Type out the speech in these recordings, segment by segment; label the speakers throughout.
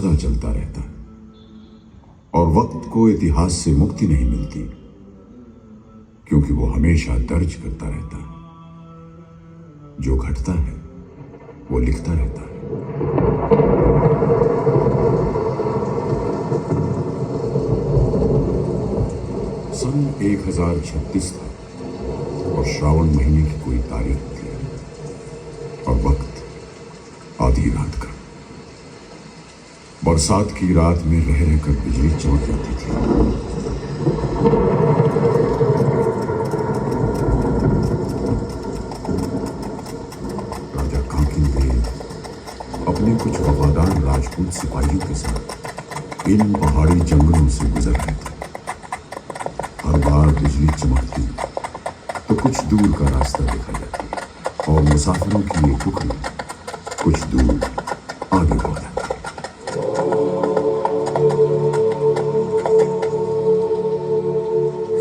Speaker 1: पता चलता रहता है और वक्त को इतिहास से मुक्ति नहीं मिलती, क्योंकि वो हमेशा दर्ज करता रहता है। जो घटता है वो लिखता रहता है। सन 1036 था और श्रावण महीने की कोई तारीख थी और वक्त आधी रात का। बरसात की रात में रह रहकर बिजली चमक जाती थी। राजा कांकिल देव अपने कुछ वफादार राजपूत सिपाहियों के साथ इन पहाड़ी जंगलों से गुजर रहे थे। हर बार बिजली चमकती तो कुछ दूर का रास्ता दिखा जाता और मुसाफिरों की ये टुकड़ी कुछ दूर आगे बढ़ जाती।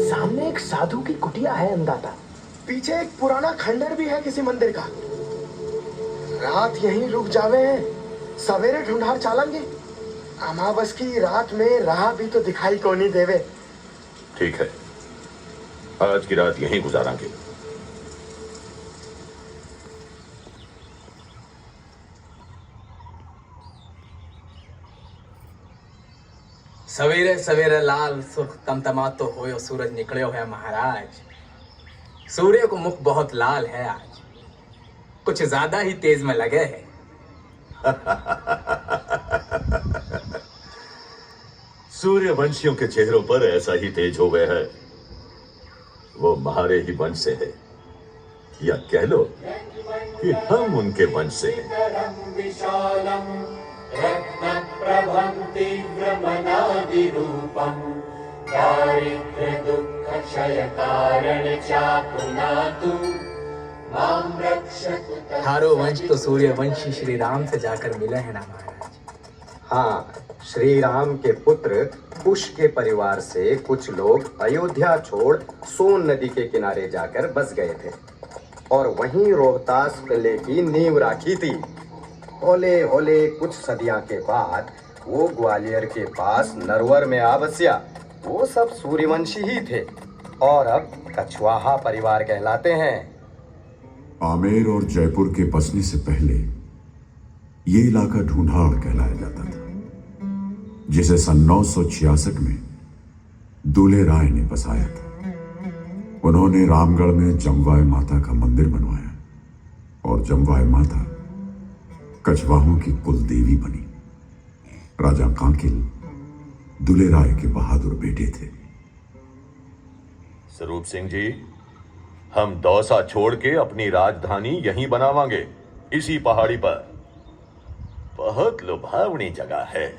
Speaker 2: सामने एक साधु की कुटिया है अंदाता। पीछे एक पुराना खंडर भी है किसी मंदिर का। रात यहीं रुक जावे हैं, सवेरे ढूंढार चालेंगे। अमावस की रात में राह भी तो दिखाई को नहीं देवे।
Speaker 3: ठीक है, आज की रात यहीं गुजारेंगे।
Speaker 4: सवेरे सवेरे लाल सुर्ख तमतमा तो होयो सूरज निकलियो है महाराज। सूर्य को मुख बहुत लाल है आज, कुछ ज्यादा ही तेज में लगे है।
Speaker 3: सूर्यवंशियों के चेहरों पर ऐसा ही तेज हो गया है। वो हमारे ही वंश से है, या कह लो कि हम उनके वंश से हैं।
Speaker 5: रत्नप्रभं तीव्रमनादिरूपं दारिद्र्यदुःखक्षयकारणचापुनातु मां रक्षतु।
Speaker 4: थारो वंश तो सूर्यवंशी श्री राम से जाकर मिले हैं ना महाराज।
Speaker 6: हाँ, श्री राम के पुत्र कुश के परिवार से कुछ लोग अयोध्या छोड़ सोन नदी के किनारे जाकर बस गए थे और वहीं रोहतास किले की नींव राखी थी। होले होले कुछ सदियां के बाद वो ग्वालियर के पास नरवर में आ बसिया। वो सब सूर्यवंशी ही थे और अब कछवाहा परिवार कहलाते हैं।
Speaker 1: आमेर और जयपुर के बसने से पहले ये इलाका ढूंढाड़ कहलाया जाता था, जिसे सन 966 में दूल्हे राय ने बसाया था। उन्होंने रामगढ़ में जमवाय माता का मंदिर बनवाया और जमवाय माता कछवाहों की कुल देवी बनी। राजा कांकिल दूल्हे राय के बहादुर बेटे थे।
Speaker 3: स्वरूप सिंह जी, हम दौसा छोड़ के अपनी राजधानी यहीं बनावांगे, इसी पहाड़ी पर। बहुत लुभावनी जगह है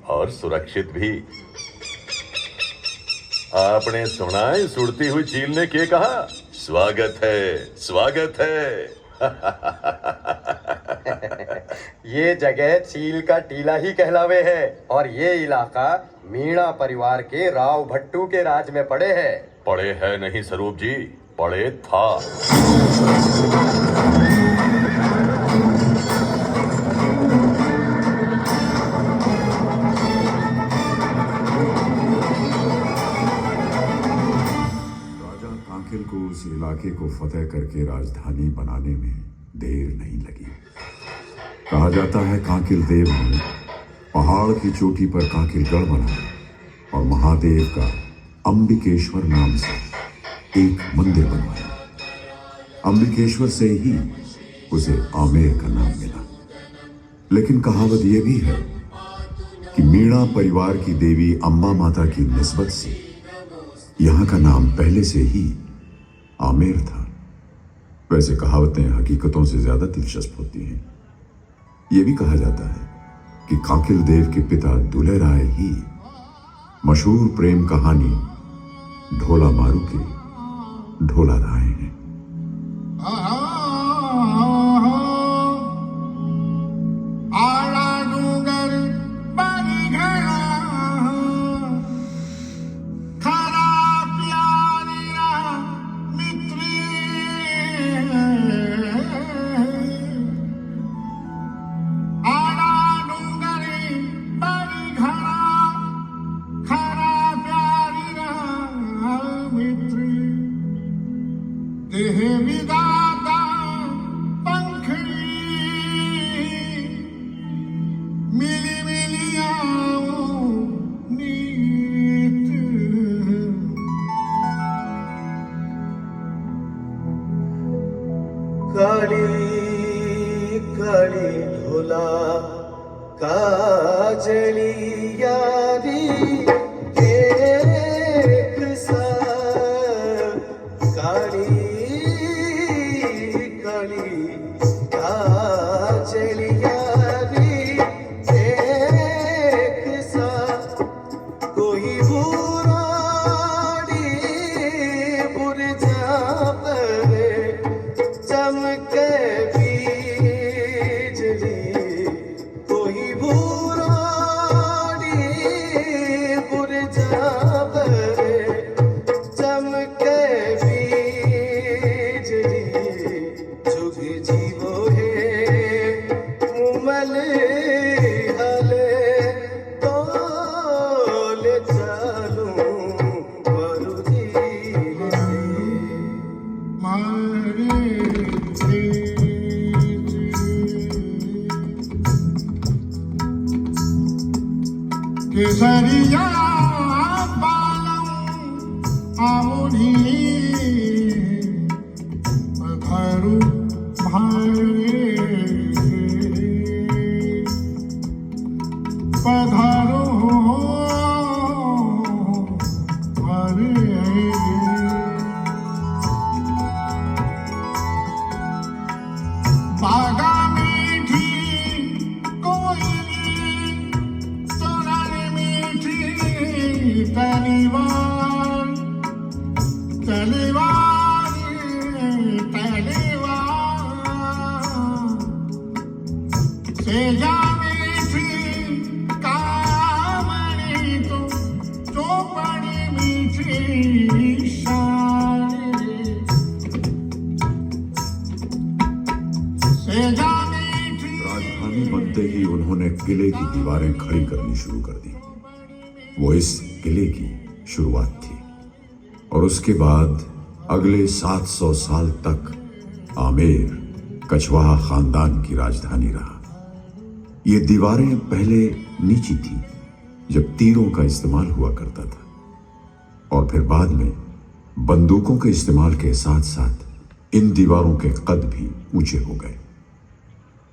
Speaker 3: और सुरक्षित भी। आपने सुना है सुड़ती हुई चील ने क्या कहा? स्वागत है, स्वागत है।
Speaker 6: ये जगह चील का टीला ही कहलावे है और ये इलाका मीणा परिवार के राव भट्टू के राज में पड़े है।
Speaker 3: पड़े है नहीं स्वरूप जी, पड़े था।
Speaker 1: राजा कांकिल को उस इलाके को फतेह करके राजधानी बनाने में देर नहीं लगी। कहा जाता है कांकिल देव ने पहाड़ की चोटी पर कांकिलगढ़ बनाया और महादेव का अंबिकेश्वर नाम से एक मंदिर बनवाया। अंबिकेश्वर से ही उसे आमेर का नाम मिला। लेकिन कहावत यह भी है कि मीणा परिवार की देवी अम्बा माता की निस्बत से यहाँ का नाम पहले से ही आमेर था। वैसे कहावतें हकीकतों से ज्यादा दिलचस्प होती हैं। यह भी कहा जाता है कि कांकिल देव के पिता दूल्हे राय ही मशहूर प्रेम कहानी ढोला मारू के ढोला राय हैं।
Speaker 2: काजली यारी एक सा काली काली काजली यारी एक सा कोई बुराड़ी बुरझा पर चमके बिजली कोई बुराड़ी बुरझा पर चमके बिजली जुग जीवो है मुमल हले तोल चालू मरुजी
Speaker 7: केसरिया बालम आमुनी घरु भारे पधारो हरे बागा मीठी कोयली तोरानी मीठी तलीवार तलीवार तलीवार सेजा मीठी कामनी तो चौपड़ी मीठी शायरी सेजा मीठी
Speaker 1: राजधानी बनते ही उन्होंने किले की दीवारें खड़ी करनी शुरू कर दी। वो इस किले की शुरुआत थी और उसके बाद अगले 700 साल तक आमेर कछवाहा खानदान की राजधानी रहा। ये दीवारें पहले नीची थी जब तीरों का इस्तेमाल हुआ करता था और फिर बाद में बंदूकों के इस्तेमाल के साथ साथ इन दीवारों के कद भी ऊंचे हो गए।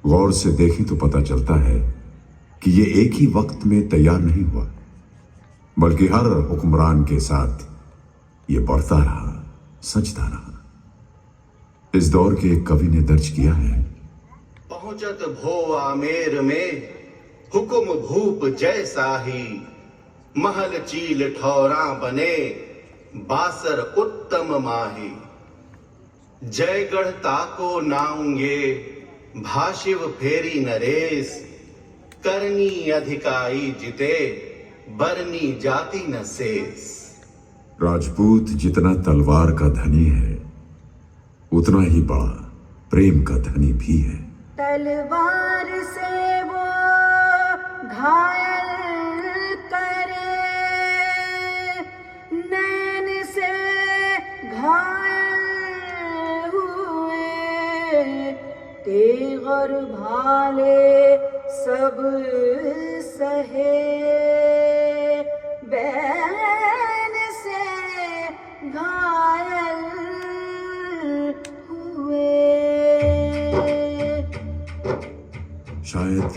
Speaker 1: गौर से देखें तो पता चलता है कि ये एक ही वक्त में तैयार नहीं हुआ, बल्कि हर हुक्मरान के साथ ये बढ़ता रहा, सजता रहा। इस दौर के एक कवि ने दर्ज किया है,
Speaker 8: पहुंचत भो आमेर में हुकुम भूप जैसा ही महल चील ठौरा बने बासर उत्तम माही जयगढ़ ताको नाऊंगे भाशिव फेरी नरेश करनी अधिकाई जिते बरनी जाति न शेष।
Speaker 1: राजपूत जितना तलवार का धनी है उतना ही बड़ा प्रेम का धनी भी है।
Speaker 9: तलवार से वो घायल करे, नैन से घायल हुए, तेग और भाले सब सहे, बैन से घायल हुए।
Speaker 1: शायद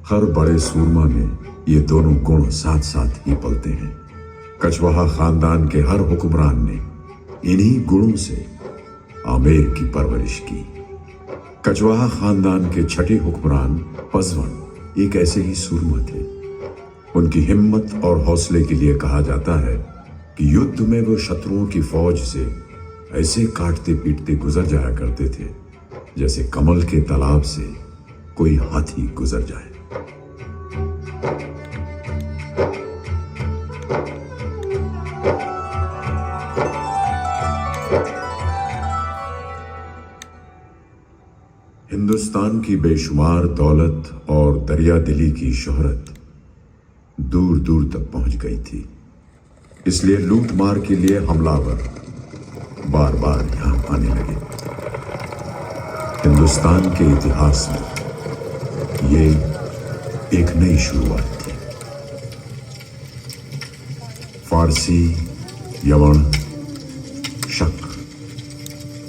Speaker 1: हर बड़े सूरमा में ये दोनों गुण साथ साथ ही पलते हैं। कछवाहा खानदान के हर हुक्मरान ने इन्हीं गुणों से आमेर की परवरिश की। कछवाहा खानदान के छठे हुक्मरान पसवन एक ऐसे ही सूरमा थे। उनकी हिम्मत और हौसले के लिए कहा जाता है कि युद्ध में वो शत्रुओं की फौज से ऐसे काटते पीटते गुजर जाया करते थे जैसे कमल के तालाब से कोई हाथी गुजर जाए। हिंदुस्तान की बेशुमार दौलत और दरिया दिली की शोहरत दूर दूर तक पहुंच गई थी, इसलिए लूट मार के लिए हमलावर बार बार यहां आने लगे। हिंदुस्तान के इतिहास में ये एक नई शुरुआत थी। फारसी, यवन, शक,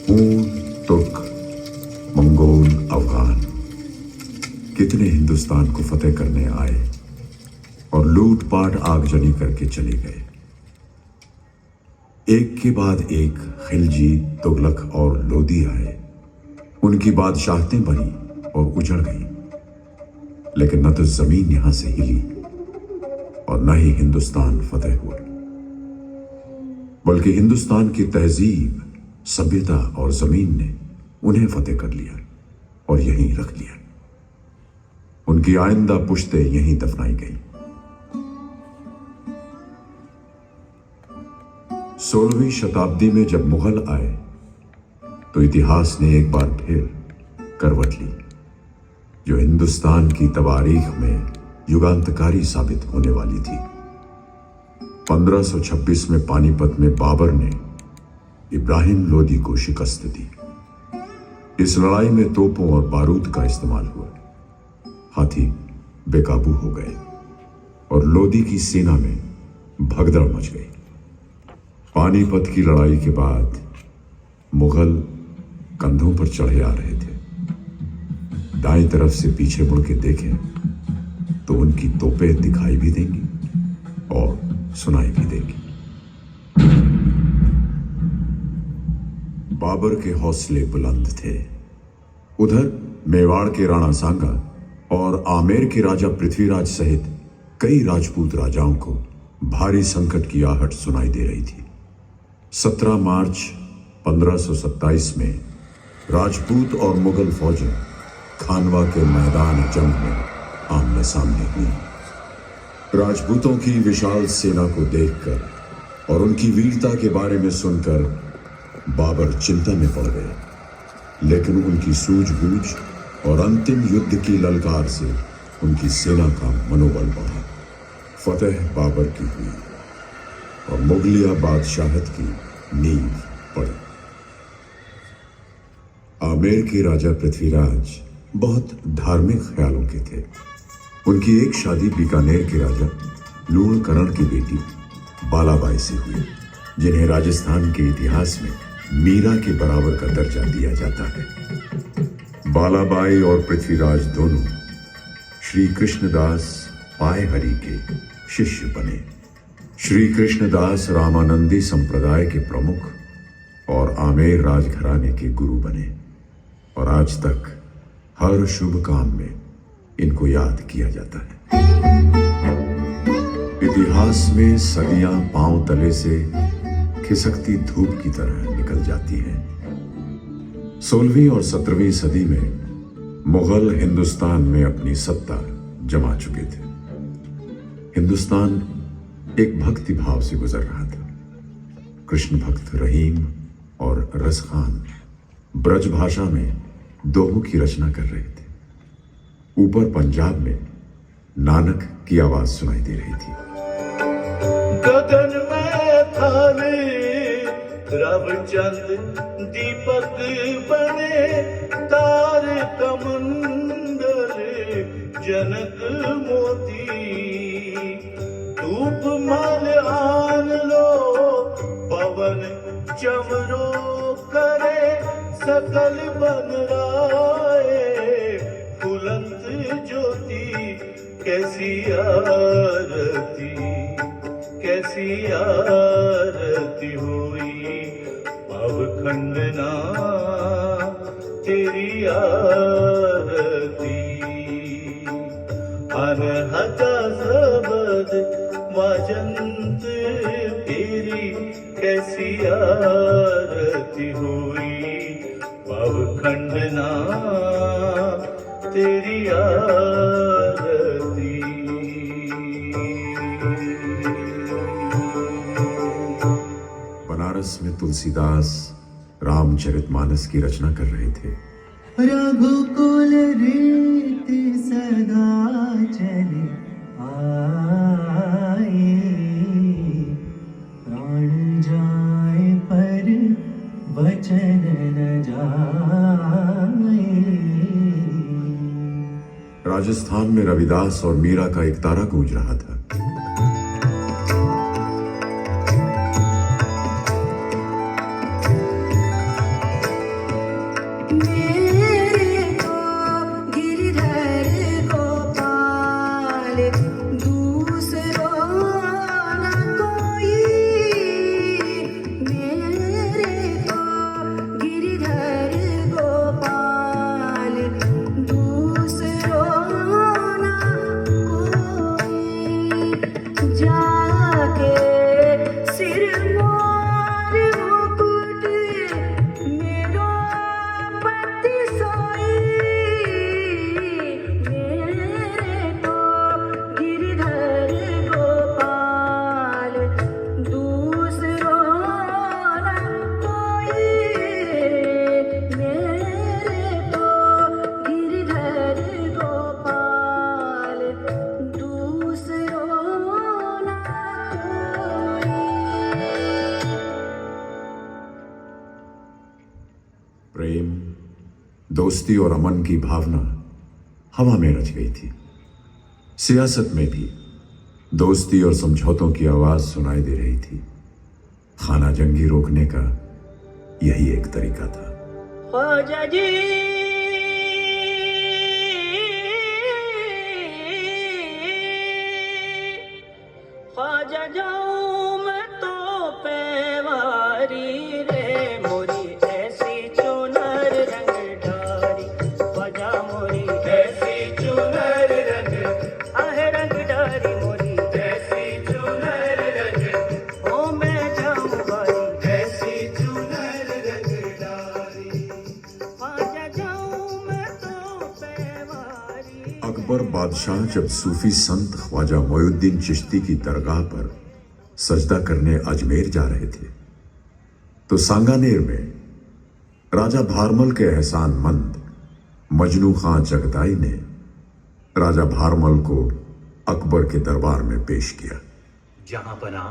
Speaker 1: हून, तुर्क, मंगोल, अफगान कितने हिंदुस्तान को फतेह करने आए और लूटपाट आगजनी करके चले गए। एक के बाद एक खिलजी, तुगलक और लोदी आए। उनकी बादशाहतें बनी और उजड़ गईं। लेकिन न तो जमीन यहां से हिली और न ही हिंदुस्तान फतेह हुआ, बल्कि हिंदुस्तान की तहजीब, सभ्यता और जमीन ने उन्हें फतेह कर लिया और यहीं रख लिया। उनकी आइंदा पुश्तें यहीं दफनाई गईं। 16वीं शताब्दी में जब मुगल आए तो इतिहास ने एक बार फिर करवट ली, जो हिंदुस्तान की तवारीख में युगांतकारी साबित होने वाली थी। 1526 में पानीपत में बाबर ने इब्राहिम लोदी को शिकस्त दी। इस लड़ाई में तोपों और बारूद का इस्तेमाल हुआ। हाथी बेकाबू हो गए और लोदी की सेना में भगदड़ मच गई। पानीपत की लड़ाई के बाद मुगल कंधों पर चढ़े आ रहे थे। दाईं तरफ से पीछे मुड़ के देखें तो उनकी तोपें दिखाई भी देंगी और सुनाई भी देंगी। बाबर के हौसले बुलंद थे। उधर मेवाड़ के राणा सांगा और आमेर के राजा पृथ्वीराज सहित कई राजपूत राजाओं को भारी संकट की आहट सुनाई दे रही थी। 17 मार्च 1527 में राजपूत और मुगल फौजें खानवा के मैदान जंग में आमने सामने हुई। राजपूतों की विशाल सेना को देखकर और उनकी वीरता के बारे में सुनकर बाबर चिंता में पड़ गए, लेकिन उनकी सूझबूझ और अंतिम युद्ध की ललकार से उनकी सेना का मनोबल बढ़ा। फतेह बाबर की हुई और मुगलिया बादशाहत की नींव पड़ी। आमेर के राजा पृथ्वीराज बहुत धार्मिक ख्यालों के थे। उनकी एक शादी बीकानेर के राजा लूणकरण की बेटी बालाबाई से हुई, जिन्हें राजस्थान के इतिहास में मीरा के बराबर का दर्जा दिया जाता है। बालाबाई और पृथ्वीराज दोनों श्री कृष्णदास पायहरि के शिष्य बने। श्री कृष्णदास रामानंदी संप्रदाय के प्रमुख और आमेर राजघराने के गुरु बने और आज तक हर शुभ काम में इनको याद किया जाता है। इतिहास में सदियां पांव तले से खिसकती धूप की तरह निकल जाती हैं। 16वीं और 17वीं सदी में मुगल हिंदुस्तान में अपनी सत्ता जमा चुके थे। हिंदुस्तान एक भक्ति भाव से गुजर रहा था। कृष्ण भक्त रहीम और रसखान ब्रज भाषा में दोहों की रचना कर रहे थे। ऊपर पंजाब में नानक की आवाज सुनाई दे रही थी।
Speaker 5: गगन में थाने रवचंद दीपक बने, तार कमंडल जनक मोती, धूप माल आन लो पवन चमरो करे, सकल बन राए फुलंत ज्योति, कैसी आरती कैसी आरती हुई पवखंडना तेरी आरती, अनहता सबद वाजंत तेरी, कैसी आरती हुई पवखंडना तेरी आरती।
Speaker 1: बनारस में तुलसीदास रामचरितमानस की रचना कर रहे थे।
Speaker 10: रघुकुल रीत सदा चले आए, प्राण जाए पर वचन न जाए।
Speaker 1: राजस्थान में रविदास और मीरा का एक तारा गूंज रहा था।
Speaker 9: मेरे को गिरधर गोपाल दूसरों जाके सिर मोर मुकुट मेरो पति सोई मेरे को गिरधर गोपाल दूसरो न कोई मेरे को गिरधर गोपाल दूसरो न कोई।
Speaker 1: प्रेम, दोस्ती और अमन की भावना हवा में रच गई थी। सियासत में भी दोस्ती और समझौतों की आवाज सुनाई दे रही थी। खाना जंगी रोकने का यही एक तरीका था।
Speaker 9: ख्वाजा जी ख्वाजा जाऊं मैं तो पेवारी रे मोरी ऐसी चुनर रंग डारी ख्वाजा मोरी ऐसी चुनर रंग आहे रंग डारी मोरी ऐसी चुनर रंग ओ मैं जाऊं बारी ऐसी चुनर रंग डारी ख्वाजा जाऊं मैं तो पेवारी।
Speaker 1: अकबर बादशाह जब सूफी संत ख्वाजा मोइनुद्दीन चिश्ती की दरगाह पर सजदा करने अजमेर जा रहे थे तो सांगानेर में राजा भारमल के एहसानमंद मजनू खां जगदाई ने राजा भारमल को अकबर के दरबार में पेश किया।
Speaker 11: जहां पना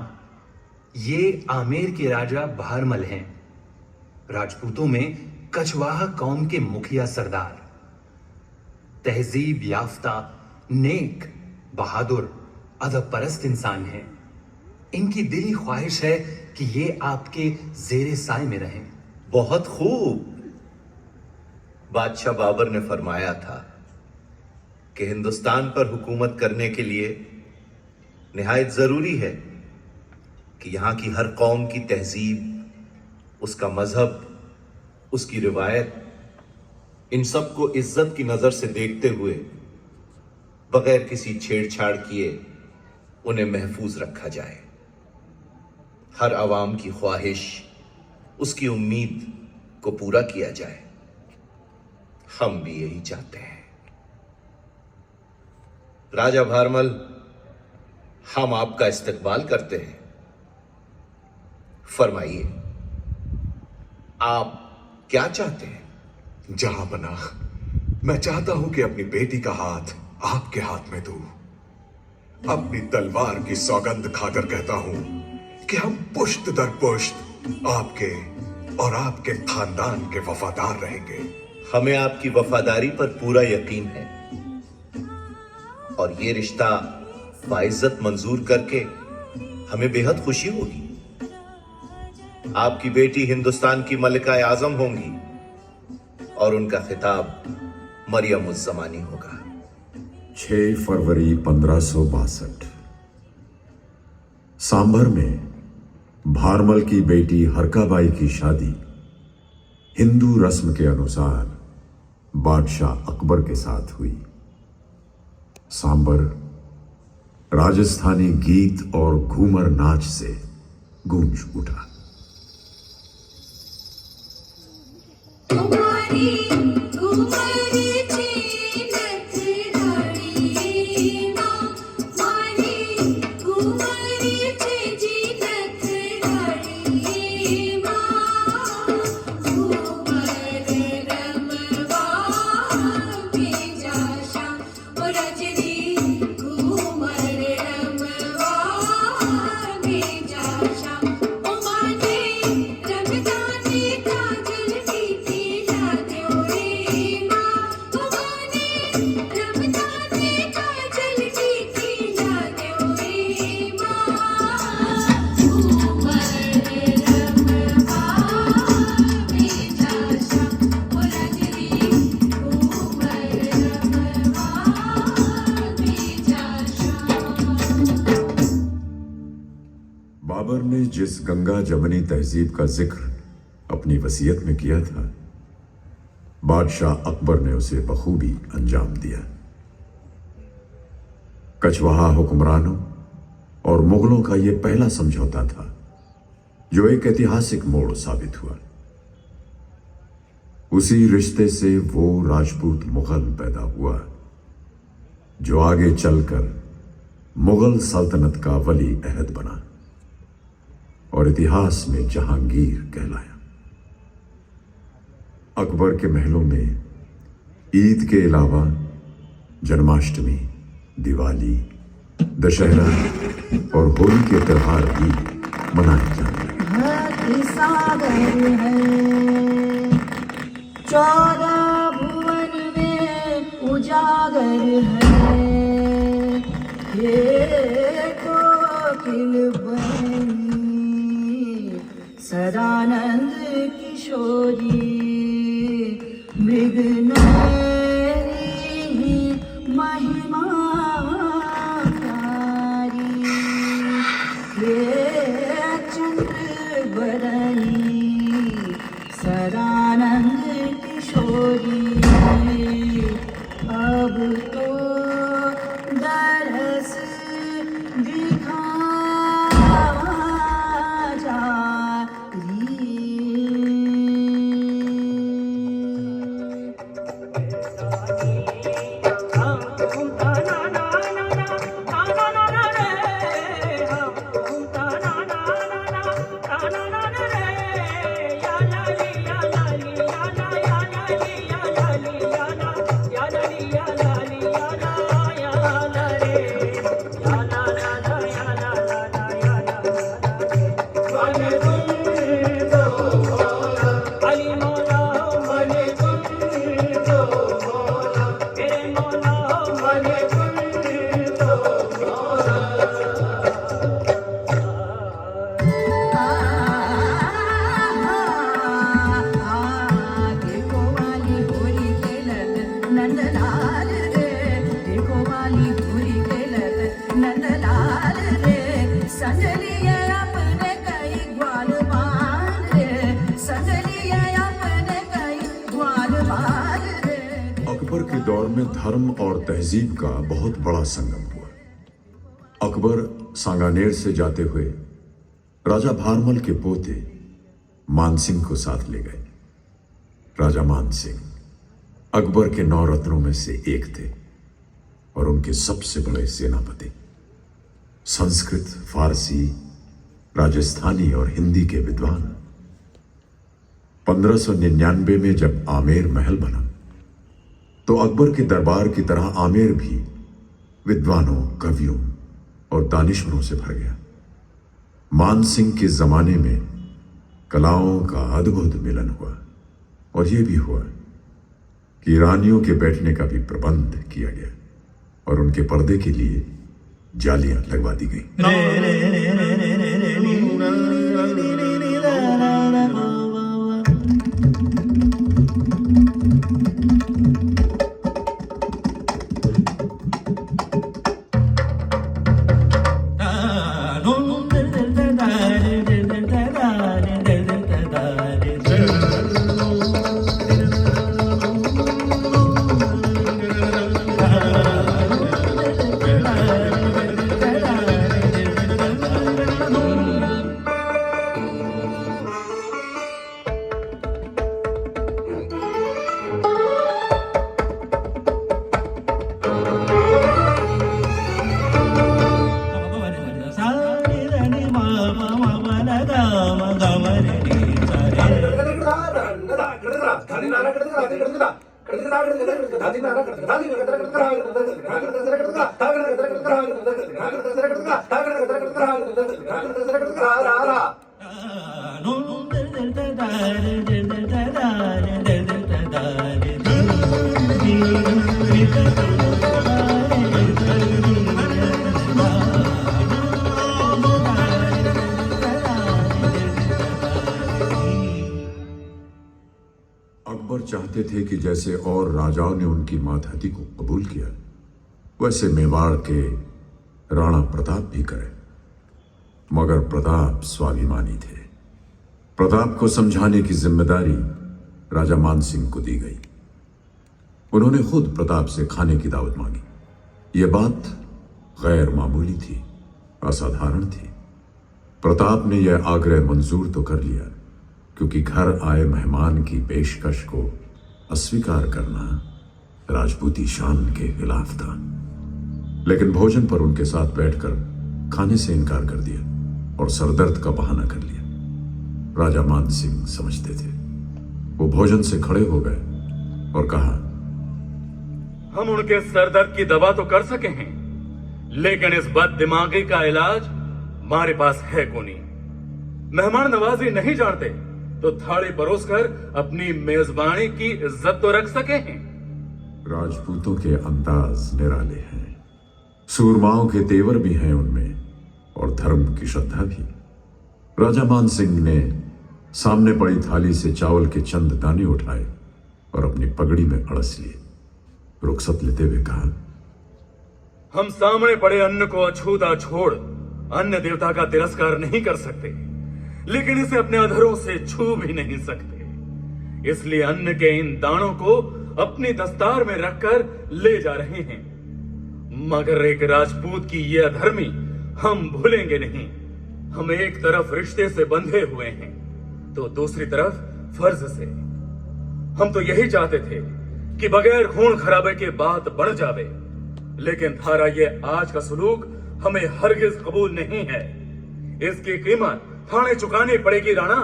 Speaker 11: ये आमेर के राजा भारमल हैं, राजपूतों में कछवाहा कौम के मुखिया सरदार, तहजीब याफ्ता, नेक, बहादुर, अदब परस्त इंसान हैं। इनकी दिली ख्वाहिश है कि ये आपके जेरे साए में रहें।
Speaker 8: बहुत खूब। बादशाह बाबर ने फरमाया था कि हिंदुस्तान पर हुकूमत करने के लिए निहायत जरूरी है कि यहां की हर कौम की तहजीब, उसका मजहब, उसकी रिवायत, इन सब को इज्जत की नजर से देखते हुए बगैर किसी छेड़छाड़ किए उन्हें महफूज रखा जाए। हर आवाम की ख्वाहिश, उसकी उम्मीद को पूरा किया जाए। हम भी यही चाहते हैं। राजा भारमल, हम आपका इस्तकबाल करते हैं। फरमाइए, आप क्या चाहते हैं?
Speaker 12: जहां बना, मैं चाहता हूं कि अपनी बेटी का हाथ आपके हाथ में दूं। अपनी तलवार की सौगंध खाकर कहता हूं कि हम पुश्त दर पुश्त आपके और आपके खानदान के वफादार रहेंगे।
Speaker 8: हमें आपकी वफादारी पर पूरा यकीन है और ये रिश्ता बाइज्जत मंजूर करके हमें बेहद खुशी होगी। आपकी बेटी हिंदुस्तान की मलिका आजम होंगी और उनका खिताब मरियम उज़ ज़मानी होगा।
Speaker 1: 6 फरवरी 1562 सांभर में भारमल की बेटी हरकाबाई की शादी हिंदू रस्म के अनुसार बादशाह अकबर के साथ हुई। सांभर राजस्थानी गीत और घूमर नाच से गूंज उठा।
Speaker 9: तुम्हारी घुमरी चीनत घड़ी माँ मारी घुमरी चीनत घड़ी माँ घूमर रमवा भेजा श्याम ओ रजनी घूमर रमवा भेजा श्याम ओ माने रमजानी काजल की लागे रे माँ ओ माने रमजानी काजल की लागे रे माँ घूमर रमवा भेजा श्याम ओ रजनी घूमर रमवा भेजा श्याम।
Speaker 1: बाबर ने जिस गंगा जमनी तहजीब का जिक्र अपनी वसीयत में किया था, बादशाह अकबर ने उसे बखूबी अंजाम दिया। कछवाहा हुक्मरानों और मुगलों का यह पहला समझौता था जो एक ऐतिहासिक मोड़ साबित हुआ। उसी रिश्ते से वो राजपूत मुगल पैदा हुआ जो आगे चलकर मुगल सल्तनत का वली अहद बना और इतिहास में जहांगीर कहलाया। अकबर के महलों में ईद के अलावा जन्माष्टमी, दिवाली, दशहरा और होली के त्योहार भी मनाए जाते हैं।
Speaker 9: सागर है 14 भुवन में उजागर है, ये कोकिल बनी सदानंद किशोरी मृगनयनी महिमा सदानंद किशोरी अब तो दरस दिखा जा
Speaker 1: अकबर के दौर में धर्म और तहजीब का बहुत बड़ा संगम हुआ। अकबर सांगानेर से जाते हुए राजा भारमल के पोते मानसिंह को साथ ले गए। राजा मानसिंह अकबर के 9 रत्नों में से एक थे और उनके सबसे बड़े सेनापति। संस्कृत, फारसी, राजस्थानी और हिंदी के विद्वान। 1599 में जब आमेर महल बना तो अकबर के दरबार की तरह आमेर भी विद्वानों, कवियों और दानिशवरों से भर गया। मानसिंह के जमाने में कलाओं का अद्भुत मिलन हुआ और यह भी हुआ कि रानियों के बैठने का भी प्रबंध किया गया और उनके पर्दे के लिए जालियां लगवा दी गई। अकबर चाहते थे कि जैसे और राजाओं ने उनकी मातहती को कबूल किया वैसे मेवाड़ के राणा प्रताप भी करें, मगर प्रताप स्वाभिमानी थे। प्रताप को समझाने की जिम्मेदारी राजा मानसिंह को दी गई। उन्होंने खुद प्रताप से खाने की दावत मांगी। यह बात गैर मामूली थी असाधारण थी। प्रताप ने यह आग्रह मंजूर तो कर लिया, क्योंकि घर आए मेहमान की पेशकश को अस्वीकार करना राजपूती शान के खिलाफ था। लेकिन भोजन पर उनके साथ बैठकर खाने से इनकार कर दिया और सरदर्द का बहाना कर लिया। राजा मान सिंह समझते थे। वो भोजन से खड़े हो गए और कहा,
Speaker 5: हम उनके सरदर्द की दवा तो कर सके हैं, लेकिन इस बद दिमागी का इलाज हमारे पास है कोनी। मेहमान नवाजी नहीं जानते तो थाली परोसकर अपनी मेजबानी की इज्जत तो रख सके हैं।
Speaker 1: राजपूतों के अंदाज निराले हैं, सूरमाओं के तेवर भी हैं उनमें और धर्म की श्रद्धा भी। राजा मान सिंह ने सामने पड़ी थाली से चावल के चंद दाने उठाए और अपनी पगड़ी में अड़स लिए। रुखसत लेते हुए कहा,
Speaker 5: हम सामने पड़े अन्न को अछूता छोड़ अन्य देवता का तिरस्कार नहीं कर सकते, लेकिन इसे अपने अधरों से छू भी नहीं सकते। इसलिए अन्न के इन दानों को अपनी दस्तार में रखकर ले जा रहे हैं। मगर एक राजपूत की यह अधर्मी हम भूलेंगे नहीं। हम एक तरफ रिश्ते से बंधे हुए हैं तो दूसरी तरफ फर्ज से। हम तो यही चाहते थे कि बगैर खून खराबे के बात बढ़ जावे, लेकिन थारा ये आज का सलूक हमें हरगिज कबूल नहीं है। इसकी कीमत थाने चुकानी पड़ेगी राणा,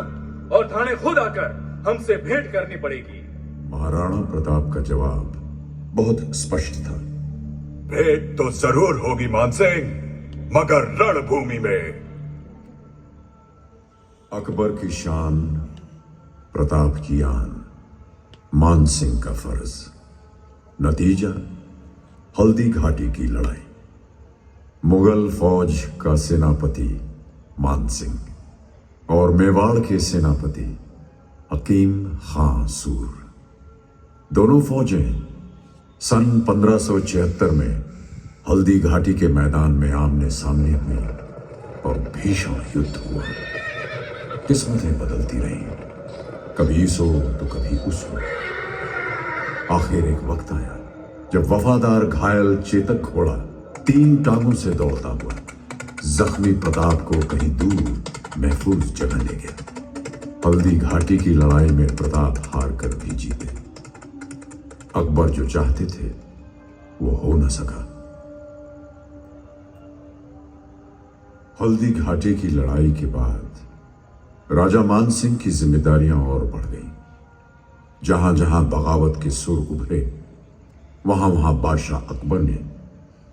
Speaker 5: और थाने खुद आकर हमसे भेंट करनी पड़ेगी।
Speaker 1: महाराणा प्रताप का जवाब बहुत स्पष्ट था।
Speaker 12: भेंट तो जरूर होगी मानसिंह, मगर रणभूमि में।
Speaker 1: अकबर की शान, प्रताप की आन, मान सिंह का फर्ज। नतीजा हल्दी घाटी की लड़ाई। मुगल फौज का सेनापति मान सिंह और मेवाड़ के सेनापति हकीम खां सूर, दोनों फौजें सन 1576 में हल्दी घाटी के मैदान में आमने सामने हुई और भीषण युद्ध हुआ। किस्मतें बदलती रहीं, कभी इस हो तो कभी उस हो। आखिर एक वक्त आया जब वफादार घायल चेतक घोड़ा 3 टांगों से दौड़ता हुआ जख्मी प्रताप को कहीं दूर महफूज जगह ले गया। हल्दी घाटी की लड़ाई में प्रताप हार कर भी जीते। अकबर जो चाहते थे वो हो न सका। हल्दी घाटी की लड़ाई के बाद राजा मान सिंह की जिम्मेदारियां और बढ़ गईं। जहां जहां बगावत के सुर उभरे, वहां वहां बादशाह अकबर ने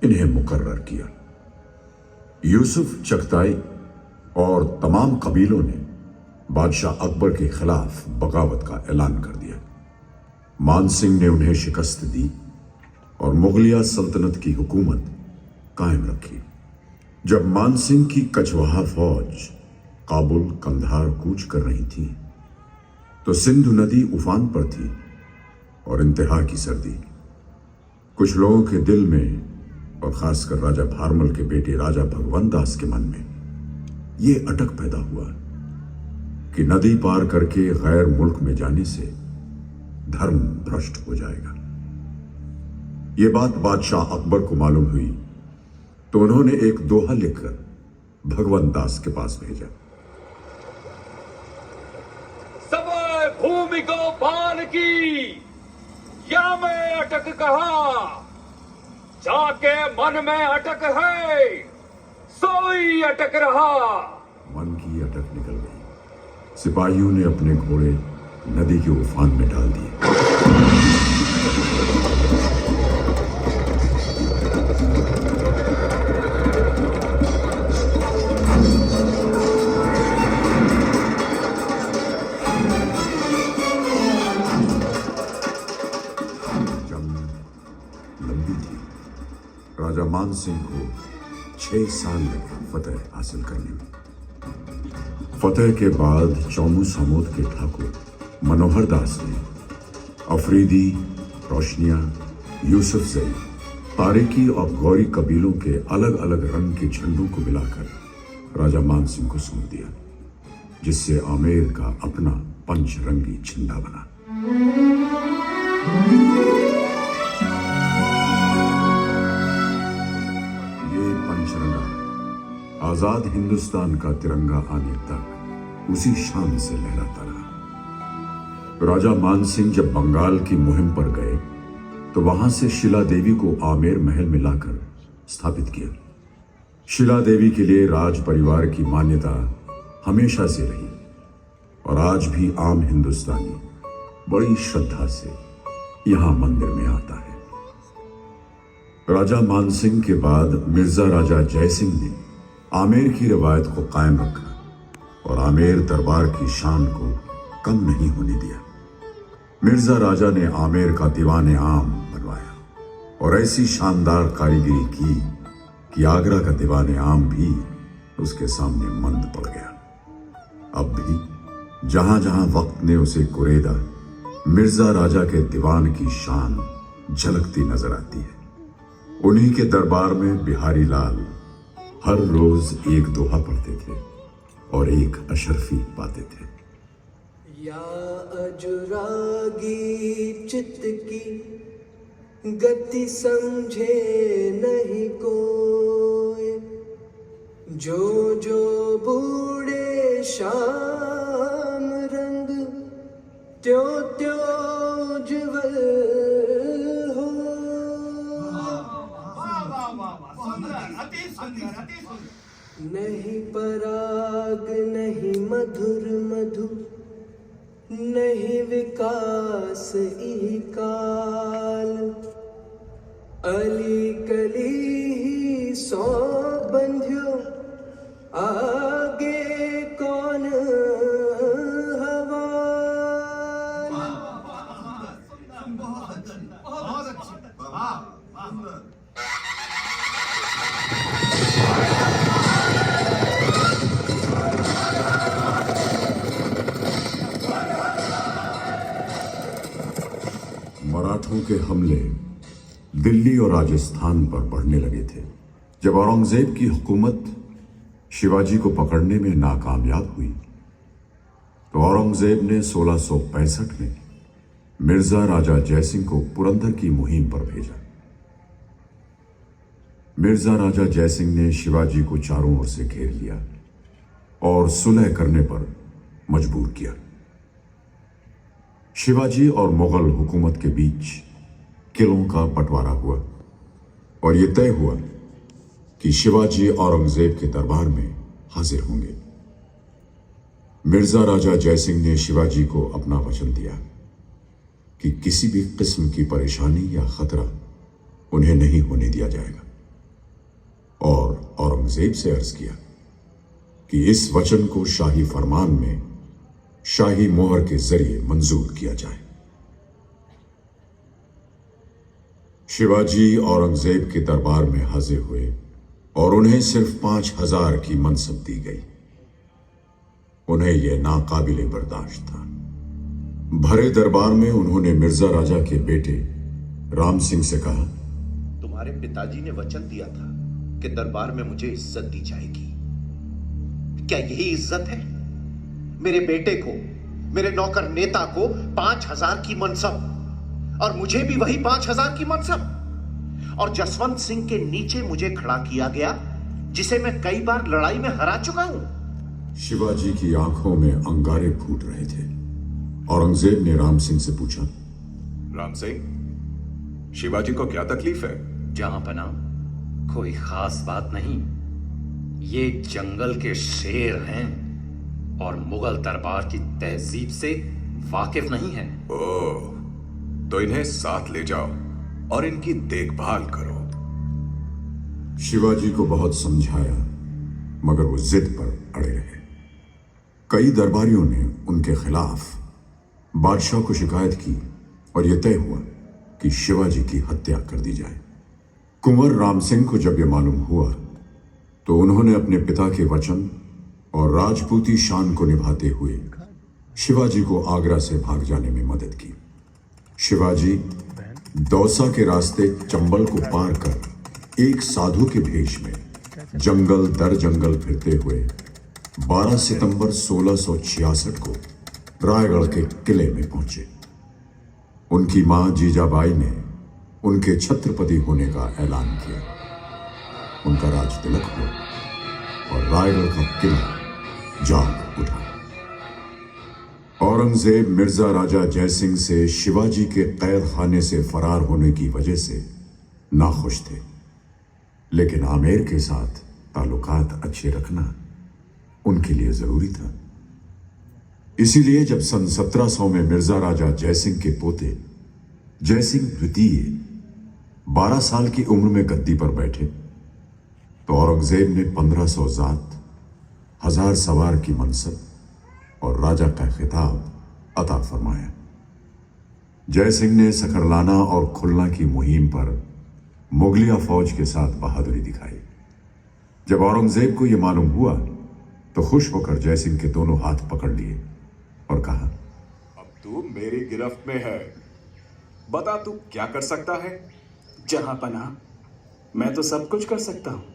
Speaker 1: इन्हें मुकर्रर किया। यूसुफ चगताई और तमाम कबीलों ने बादशाह अकबर के खिलाफ बगावत का ऐलान कर दिया। मान सिंह ने उन्हें शिकस्त दी और मुगलिया सल्तनत की हुकूमत कायम रखी। जब मान सिंह की कछवाहा फौज काबुल कंधार कूच कर रही थी तो सिंधु नदी उफान पर थी और इंतहा की सर्दी। कुछ लोगों के दिल में और खासकर राजा भारमल के बेटे राजा भगवंत दास के मन में ये अटक पैदा हुआ कि नदी पार करके गैर मुल्क में जाने से धर्म भ्रष्ट हो जाएगा। ये बात बादशाह अकबर को मालूम हुई तो उन्होंने एक दोहा लिखकर भगवंत दास के पास भेजा।
Speaker 5: समय भूमि को पान की, या मैं अटक कहा, जाके मन में अटक है, सोई अटक रहा।
Speaker 1: मन की अटक निकल गई। सिपाहियों ने अपने घोड़े नदी के उफान में डाल दिए। राजा मान सिंह को 6 साल लगे फतेह हासिल करने में। फतेह के बाद चौमू समोद के ठाकुर मनोहर दास ने अफरीदी, रोशनिया, यूसुफ जई, तारिकी और गौरी कबीलों के अलग अलग रंग के झंडों को मिलाकर राजा मान सिंह को सौंप दिया, जिससे आमेर का अपना पंचरंगी झंडा बना। आजाद हिंदुस्तान का तिरंगा आने तक उसी शान से लहराता रहा। राजा मानसिंह जब बंगाल की मुहिम पर गए तो वहां से शिला देवी को आमेर महल में लाकर स्थापित किया। शिला देवी के लिए राज परिवार की मान्यता हमेशा से रही और आज भी आम हिंदुस्तानी बड़ी श्रद्धा से यहां मंदिर में आता है। राजा मानसिंह के बाद मिर्जा राजा जयसिंह ने आमेर की रवायत को कायम रखा और आमेर दरबार की शान को कम नहीं होने दिया। मिर्जा राजा ने आमेर का दीवाने आम बनवाया और ऐसी शानदार कारीगरी की कि आगरा का दीवाने आम भी उसके सामने मंद पड़ गया। अब भी जहां जहां वक्त ने उसे कुरेदा, मिर्जा राजा के दीवान की शान झलकती नजर आती है। उन्हीं के दरबार में बिहारी लाल हर रोज एक दोहा पढ़ते थे और एक अशरफी पाते थे।
Speaker 10: या अजुरागी चित्त की गति समझे नहीं कोई, जो जो बूढ़े शाम रंग त्यों त्यों ज्वल हो। नहीं पराग नहीं मधुर मधु, नहीं विकास इह काल, अली कली ही सौ बंध्यो, आगे कौन हवा।
Speaker 1: मराठों के हमले दिल्ली और राजस्थान पर बढ़ने लगे थे। जब औरंगजेब की हुकूमत शिवाजी को पकड़ने में नाकामयाब हुई तो औरंगजेब ने 1665 में मिर्जा राजा जयसिंह को पुरंदर की मुहिम पर भेजा। मिर्जा राजा जयसिंह ने शिवाजी को चारों ओर से घेर लिया और सुलह करने पर मजबूर किया। शिवाजी और मुगल हुकूमत के बीच किलों का बंटवारा हुआ और यह तय हुआ कि शिवाजी औरंगजेब के दरबार में हाजिर होंगे। मिर्जा राजा जयसिंह ने शिवाजी को अपना वचन दिया कि किसी भी किस्म की परेशानी या खतरा उन्हें नहीं होने दिया जाएगा और औरंगजेब से अर्ज किया कि इस वचन को शाही फरमान में शाही मोहर के जरिए मंजूर किया जाए। शिवाजी औरंगजेब के दरबार में हाजिर हुए और उन्हें सिर्फ 5000 की मनसब दी गई। उन्हें यह नाकाबिले बर्दाश्त था। भरे दरबार में उन्होंने मिर्जा राजा के बेटे राम सिंह से कहा,
Speaker 8: तुम्हारे पिताजी ने वचन दिया था कि दरबार में मुझे इज्जत दी जाएगी। क्या यही इज्जत है? मेरे बेटे को, मेरे नौकर नेता को 5000 की मनसब और मुझे भी वही 5000 की मनसब, और जसवंत सिंह के नीचे मुझे खड़ा किया गया जिसे मैं कई बार लड़ाई में हरा चुका हूं।
Speaker 1: शिवाजी की आंखों में अंगारे फूट रहे थे। औरंगजेब ने राम सिंह से पूछा,
Speaker 12: राम सिंह, शिवाजी को क्या तकलीफ है?
Speaker 11: जहां पना कोई खास बात नहीं। ये जंगल के शेर हैं और मुगल दरबार की तहजीब से वाकिफ नहीं है।
Speaker 12: ओह, तो इन्हें साथ ले जाओ और इनकी देखभाल करो।
Speaker 1: शिवाजी को बहुत समझाया मगर वो जिद पर अड़े रहे। कई दरबारियों ने उनके खिलाफ बादशाह को शिकायत की और यह तय हुआ कि शिवाजी की हत्या कर दी जाए। कुंवर राम सिंह को जब यह मालूम हुआ तो उन्होंने अपने पिता के वचन और राजपूती शान को निभाते हुए शिवाजी को आगरा से भाग जाने में मदद की। शिवाजी दौसा के रास्ते चंबल को पार कर एक साधु के भेष में जंगल दर जंगल फिरते हुए 12 सितंबर 1666 को रायगढ़ के किले में पहुंचे। उनकी मां जीजाबाई ने उनके छत्रपति होने का ऐलान किया। उनका राज तिलक हुआ और रायगढ़ का किला जाग उठा। औरंगजेब मिर्जा राजा जयसिंह से शिवाजी के कैद खाने से फरार होने की वजह से नाखुश थे, लेकिन आमेर के साथ ताल्लुकात अच्छे रखना उनके लिए जरूरी था। इसीलिए जब सन 1700 में मिर्जा राजा जयसिंह के पोते जयसिंह द्वितीय 12 साल की उम्र में गद्दी पर बैठे तो औरंगजेब ने 1500 जात, 1000 सवार की मनसब और राजा का खिताब अता फरमाया। जयसिंह ने सकरलाना और खुलना की मुहिम पर मुगलिया फौज के साथ बहादुरी दिखाई। जब औरंगजेब को यह मालूम हुआ तो खुश होकर जयसिंह के दोनों हाथ पकड़ लिए और कहा,
Speaker 12: अब तू मेरी गिरफ्त में है, बता तू क्या कर सकता है?
Speaker 13: जहां पना मैं तो सब कुछ कर सकता हूं।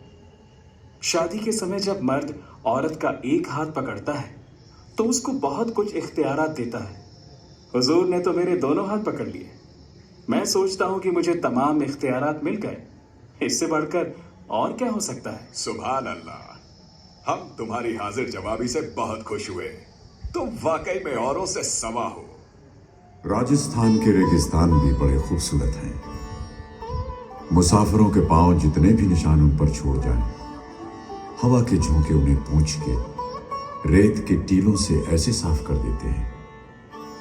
Speaker 13: शादी के समय जब मर्द औरत का एक हाथ पकड़ता है तो उसको बहुत कुछ इख्तियारात देता है। हुजूर ने तो मेरे दोनों हाथ पकड़ लिए। मैं सोचता हूं कि मुझे तमाम इख्तियारात मिल गए, इससे बढ़कर और क्या हो सकता है।
Speaker 12: सुभान अल्लाह, हम तुम्हारी हाजिर जवाबी से बहुत खुश हुए। तुम वाकई में औरों से सवा हो।
Speaker 1: राजस्थान के रेगिस्तान भी बड़े खूबसूरत हैं। मुसाफिरों के पांव जितने भी निशान उन पर छोड़ जाएं, हवा के झोंके उन्हें पूंछ के रेत के टीलों से ऐसे साफ कर देते हैं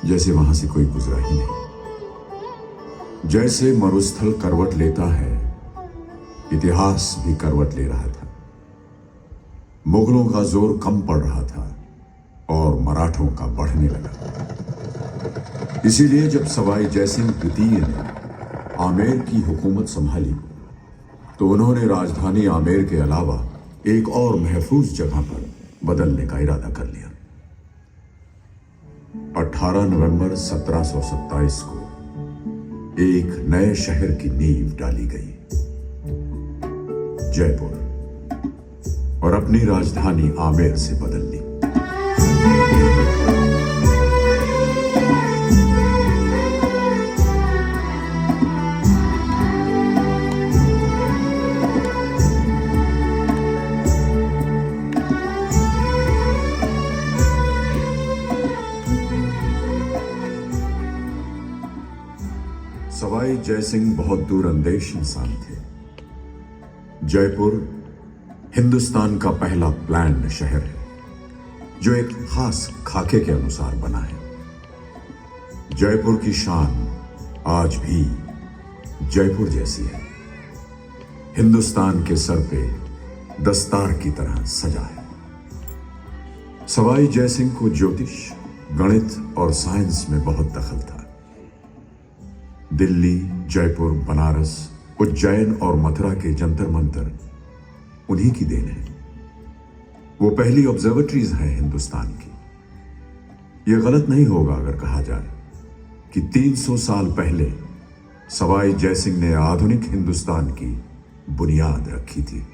Speaker 1: जैसे वहां से कोई गुजरा ही नहीं। जैसे मरुस्थल करवट लेता है, इतिहास भी करवट ले रहा था। मुगलों का जोर कम पड़ रहा था और मराठों का बढ़ने लगा। इसीलिए जब सवाई जयसिंह द्वितीय ने आमेर की हुकूमत संभाली तो उन्होंने राजधानी आमेर के अलावा एक और महफूज जगह पर बदलने का इरादा कर लिया। 18 नवंबर 1727 को एक नए शहर की नींव डाली गई, जयपुर, और अपनी राजधानी आमेर से बदल ली। सवाई जयसिंह बहुत दूरंदेश इंसान थे। जयपुर हिंदुस्तान का पहला प्लान्ड शहर है जो एक खास खाके के अनुसार बना है। जयपुर की शान आज भी जयपुर जैसी है, हिंदुस्तान के सर पे दस्तार की तरह सजा है। सवाई जयसिंह को ज्योतिष, गणित और साइंस में बहुत दखल था। दिल्ली, जयपुर, बनारस, उज्जैन और मथुरा के जंतर मंतर उन्हीं की देन है। वो पहली ऑब्जर्वेटरीज हैं हिंदुस्तान की। यह गलत नहीं होगा अगर कहा जाए कि 300 साल पहले सवाई जयसिंह ने आधुनिक हिंदुस्तान की बुनियाद रखी थी।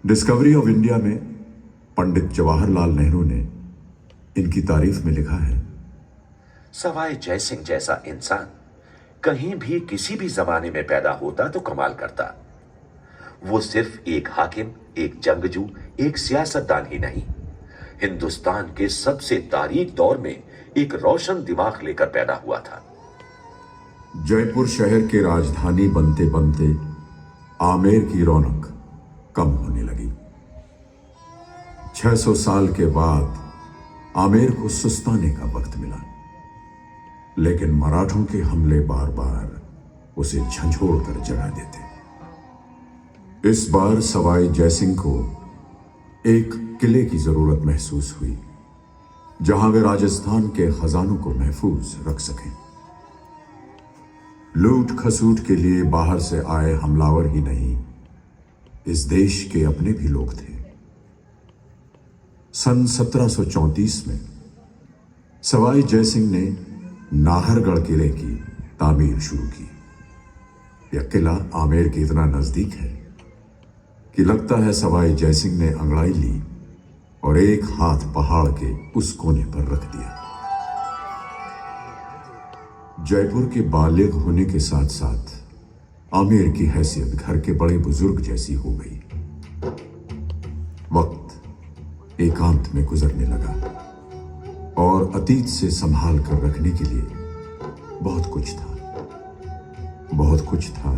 Speaker 1: डिस्कवरी ऑफ इंडिया में पंडित जवाहरलाल नेहरू ने इनकी तारीफ में लिखा है,
Speaker 14: सवाई जयसिंह जैसा इंसान कहीं भी किसी भी जमाने में पैदा होता तो कमाल करता। वो सिर्फ एक हाकिम, एक जंगजू, एक सियासतदान ही नहीं, हिंदुस्तान के सबसे तारीख दौर में एक रोशन दिमाग लेकर पैदा हुआ था।
Speaker 1: जयपुर शहर के राजधानी बनते बनते आमेर की रौनक कम होने लगी। 600 साल के बाद आमेर को सुस्ताने का वक्त मिला, लेकिन मराठों के हमले बार बार उसे झंझोड़ कर जगा देते। इस बार सवाई जयसिंह को एक किले की जरूरत महसूस हुई जहां वे राजस्थान के खजानों को महफूज रख सकें। लूट खसूट के लिए बाहर से आए हमलावर ही नहीं, इस देश के अपने भी लोग थे। सन 1734 में सवाई जयसिंह ने नाहरगढ़ किले की तामीर शुरू की। यह किला आमेर के इतना नजदीक है कि लगता है सवाई जयसिंह ने अंगड़ाई ली और एक हाथ पहाड़ के उस कोने पर रख दिया। जयपुर के बालिग होने के साथ साथ आमेर की हैसियत घर के बड़े बुजुर्ग जैसी हो गई। एकांत में गुजरने लगा और अतीत से संभाल कर रखने के लिए बहुत कुछ था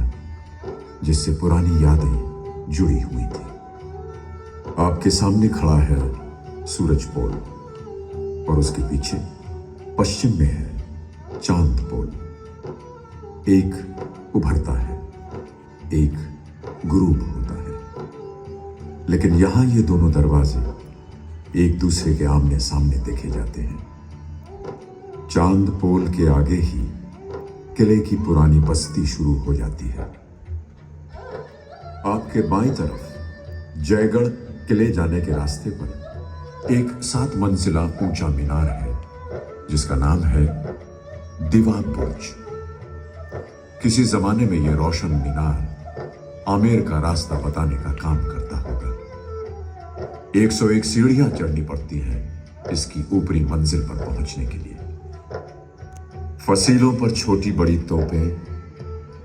Speaker 1: जिससे पुरानी यादें जुड़ी हुई थी। आपके सामने खड़ा है सूरज पोल और उसके पीछे पश्चिम में है चांद पोल। एक उभरता है, एक गुरूब होता है, लेकिन यहां ये दोनों दरवाजे एक दूसरे के आमने सामने देखे जाते हैं। चांद पोल के आगे ही किले की पुरानी बस्ती शुरू हो जाती है। आपके बाईं तरफ जयगढ़ किले जाने के रास्ते पर एक 7 मंजिला ऊंचा मीनार है जिसका नाम है दीवा बुर्ज। किसी जमाने में यह रोशन मीनार आमेर का रास्ता बताने का काम करता होगा। 101 सीढ़ियां चढ़नी पड़ती हैं इसकी ऊपरी मंजिल पर पहुंचने के लिए। फसीलों पर छोटी बड़ी तोपें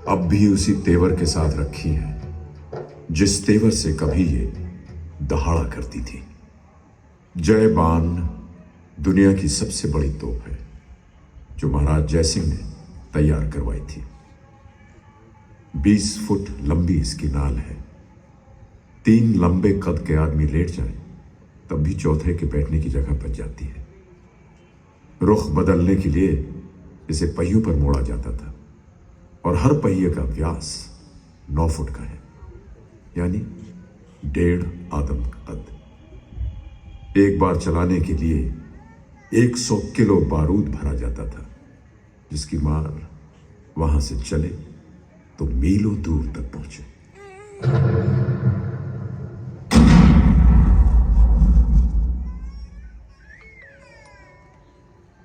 Speaker 1: अब भी उसी तेवर के साथ रखी हैं जिस तेवर से कभी ये दहाड़ा करती थी। जय बान दुनिया की सबसे बड़ी तोप है जो महाराज जयसिंह ने तैयार करवाई थी। 20 फुट लंबी इसकी नाल है। 3 लंबे कद के आदमी लेट जाए तब भी चौथे के बैठने की जगह बच जाती है। रुख बदलने के लिए इसे पहियों पर मोड़ा जाता था और हर पहिए का व्यास 9 फुट का है, यानी 1.5 आदम कद। एक बार चलाने के लिए 100 किलो बारूद भरा जाता था जिसकी मार वहां से चले तो मीलों दूर तक पहुंचे।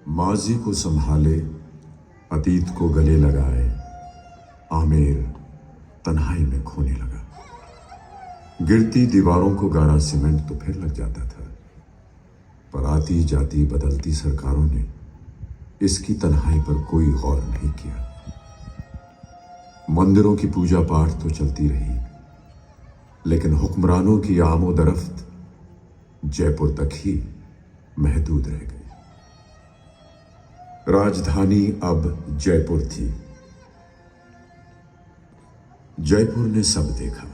Speaker 1: माजी को संभाले, अतीत को गले लगाए, आमेर तन्हाई में खोने लगा। गिरती दीवारों को गारा सीमेंट तो फिर लग जाता था, पर आती जाती बदलती सरकारों ने इसकी तन्हाई पर कोई गौर नहीं किया। मंदिरों की पूजा पाठ तो चलती रही, लेकिन हुक्मरानों की आमोदरफ्त जयपुर तक ही महदूद रह गई। राजधानी अब जयपुर थी। जयपुर ने सब देखा,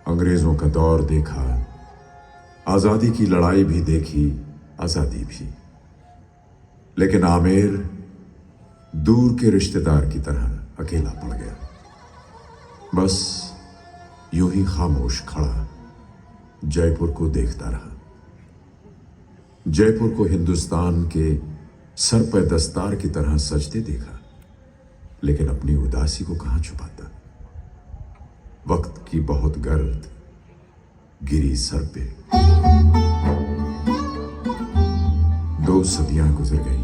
Speaker 1: अंग्रेजों का दौर देखा, आजादी की लड़ाई भी देखी, आजादी भी। लेकिन आमेर दूर के रिश्तेदार की तरह अकेला पड़ गया। बस यूं ही खामोश खड़ा जयपुर को देखता रहा। जयपुर को हिंदुस्तान के सर पर दस्तार की तरह सजते देखा, लेकिन अपनी उदासी को कहां छुपाता। वक्त की बहुत गर्द गिरी सर पे। 2 सदियां गुजर गई,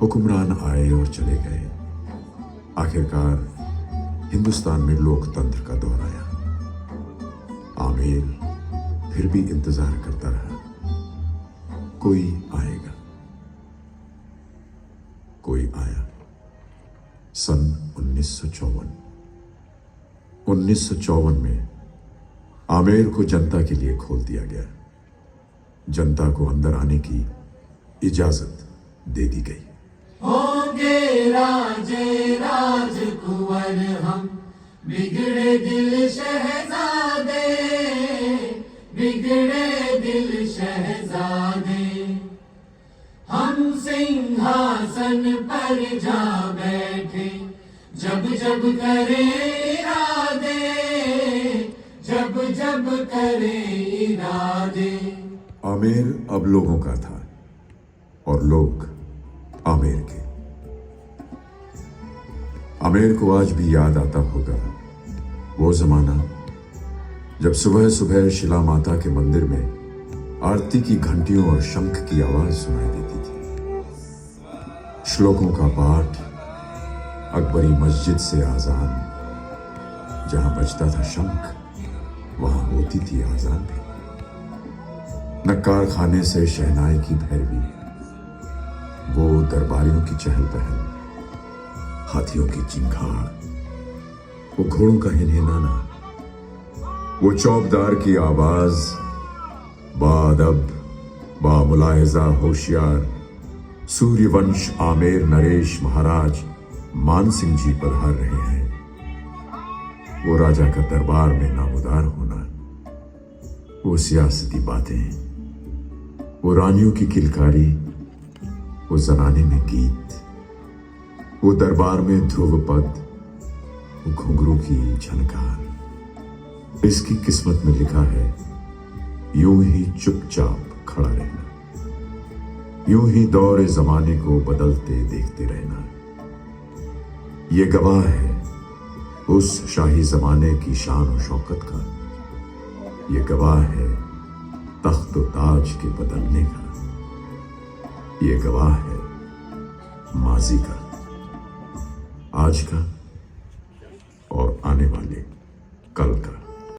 Speaker 1: हुक्मरान आए और चले गए। आखिरकार हिंदुस्तान में लोकतंत्र का दौर आया। आमेर फिर भी इंतजार करता रहा, कोई आएगा। कोई आया। सन 1954 में आमेर को जनता के लिए खोल दिया गया। जनता को अंदर आने की इजाजत दे दी गई।
Speaker 10: होंगे राजे राजकुंवर हम, बिगड़े दिल शहजादे, बिगड़े दिल शहजादे। हम सिंहासन पर जा बैठे, जब जब करे इरादे, जब जब करे इरादे।
Speaker 1: आमेर अब लोगों का था और लोग आमेर के। आमेर को आज भी याद आता होगा वो जमाना जब सुबह सुबह शिला माता के मंदिर में आरती की घंटियों और शंख की आवाज सुनाई देती थी। श्लोकों का पाठ, अकबरी मस्जिद से आजान, जहां बजता था शंख वहां होती थी आजान भी। नक्कार खाने से शहनाई की भैरवी, वो दरबारियों की चहल पहल, हाथियों की चिंगाड़, वो घोड़ों का हिनहिनाना, वो चौबदार की आवाज, बादब बामुलाहिजा होशियार सूर्यवंश आमेर नरेश महाराज मानसिंह जी पर हार रहे हैं। वो राजा का दरबार में नामुदार होना, वो सियासती बातें, वो रानियों की किलकारी, वो जनाने में गीत, वो दरबार में ध्रुव पद, वो घुंघरू की झनकार। इसकी किस्मत में लिखा है यूं ही चुपचाप खड़ा रहना, यूं ही दौरे जमाने को बदलते देखते रहना। ये गवाह है उस शाही जमाने की शान और शौकत का, ये गवाह है तख्त और ताज के बदलने का, ये गवाह है माजी का, आज का और आने वाले कल का।